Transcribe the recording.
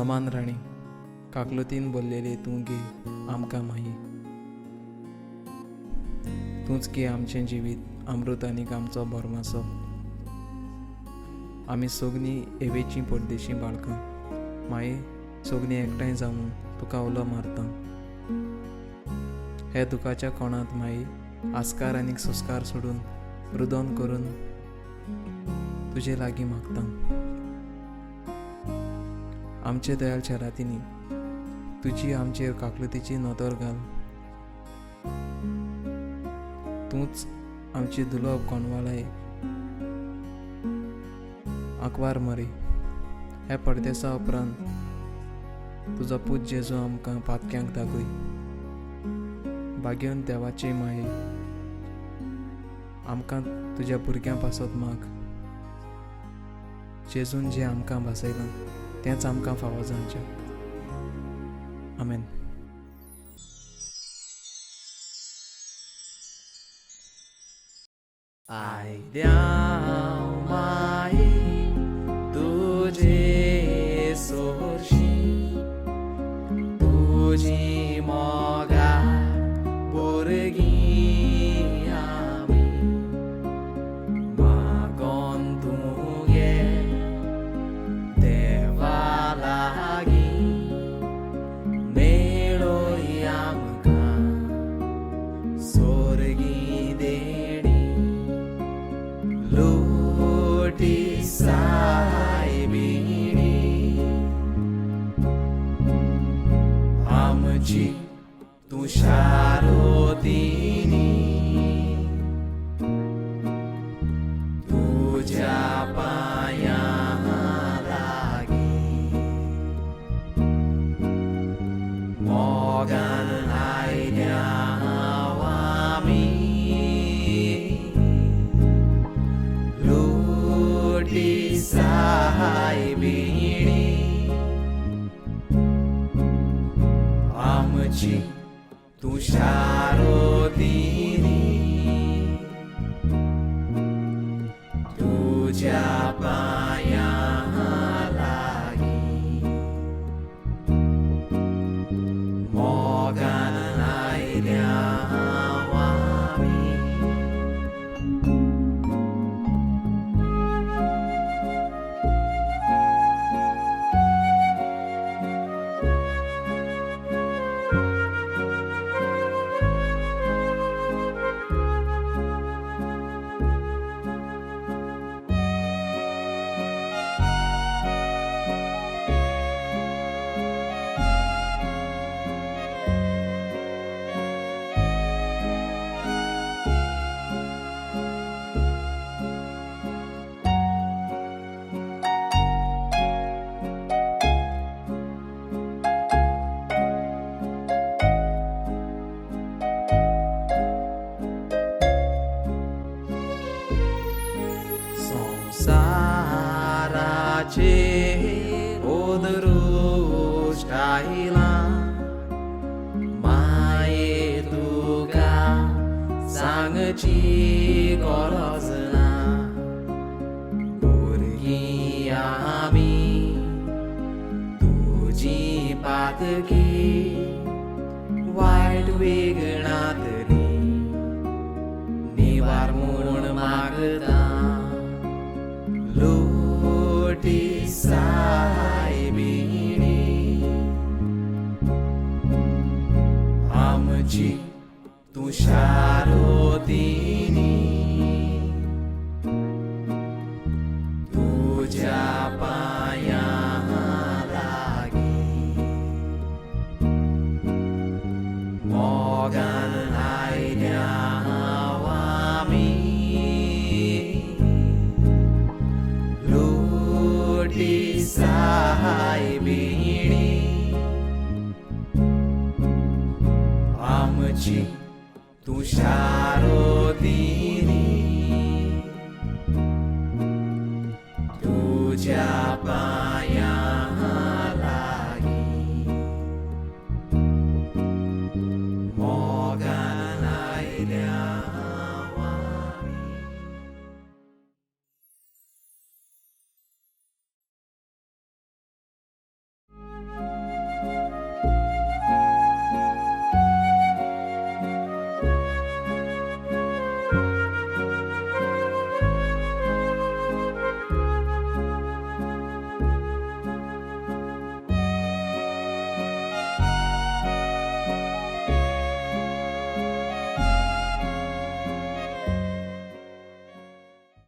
समान राणी काकलुतीन बोललेली तूं गे आमकां माही. तूंच गे आमचें जिवीत अमृत आनीक आमचो बोरमासो. आमी सोगलीं एवेचीं परदेशीं बाळकां माये सोगलीं एकठांय जावन तुका उलो मारता. हे दुखाच्या कोणांत माई आस्कार आनीक सुस्कार सोडून रुदोन करून तुजे लागीं मागता. आमचे दयाळच्या रातींनी तुजी आमचेर काकलुतीची नदर घाल. तूंच आमची दुलोप कोणवाळाय आंकवार मरी. हे पडदेसा उपरांत तुजो पूत जेजू आमकां पातक्यांक दाखय. बागेवन देवाचे माये आमकां तुज्या भुरग्यां पासत माग. जेजून जें आमकां भासयलां तेंच आमकां फावो जावचें. आमेन. आयद्या माई तुजे सोरशी तुजी मोगा भुरगीं आमी मागोन तुगे देवा लागीं मेळोय आमकां सोर्गी देणी लोटी सायबिणी. आमची तूं शारोदिनी तुज्या पांयां लागीं मोगान आयल्या आमी लोटी सायबिणी. आमची तूं शारोदिनी तुज्या पांयां लागीं मोगान आयल्या आमी. संसाराचे ओदरूच आयलां माये तुका सांगची गरज ना. भुरगीं आमी तुजी पातकी वायट वेगणा तरी निवार म्हूण मागता. लोटी सायबिणी आमची तूं शारोदिनी तुज्या पांयां लागीं मोगान आयल्या आमी लोटी सायबिणी. आमची तूं शारोदिनी तुज्या